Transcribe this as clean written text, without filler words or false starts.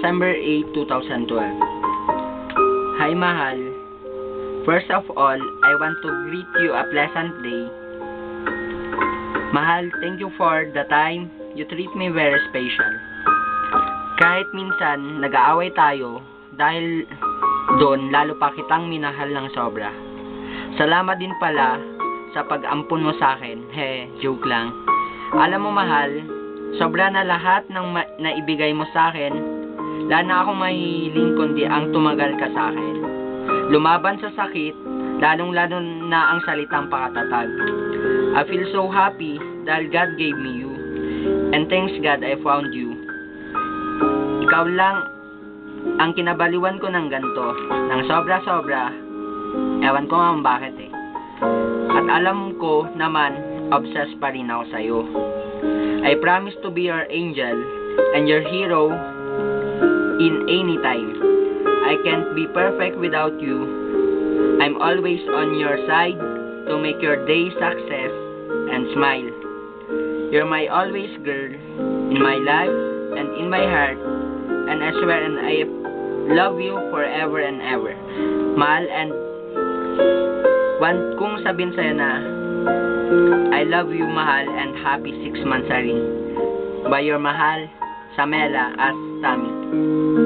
December 8, 2012. Hi, Mahal. First of all, I want to greet you a pleasant day. Mahal, thank you for the time you treat me very special. Kahit minsan nag-aaway tayo, dahil doon lalo pa kitang minahal ng sobra. Salamat din pala sa pag-ampun mo sa akin. Joke lang. Alam mo, Mahal, sobra na lahat ng naibigay mo sa akin. Wala na akong mahihiling kundi ang tumagal ka sa akin. Lumaban sa sakit, lalong-lalo na ang salitang pakatatag. I feel so happy dahil God gave me you. And thanks God I found you. Ikaw lang ang kinabaliwan ko ng ganito, ng sobra-sobra. Ewan ko nga bakit eh. At alam ko naman, obsessed pa rin ako sa'yo. I promise to be your angel and your hero in any time. I can't be perfect without you. I'm always on your side to make your day success and smile. You're my always girl in my life and in my heart, and I swear and I love you forever and ever. Mahal, and want kong sabihin sa'yo na I love you, Mahal, and happy 6 months rin. By your Mahal, Samela as Tami.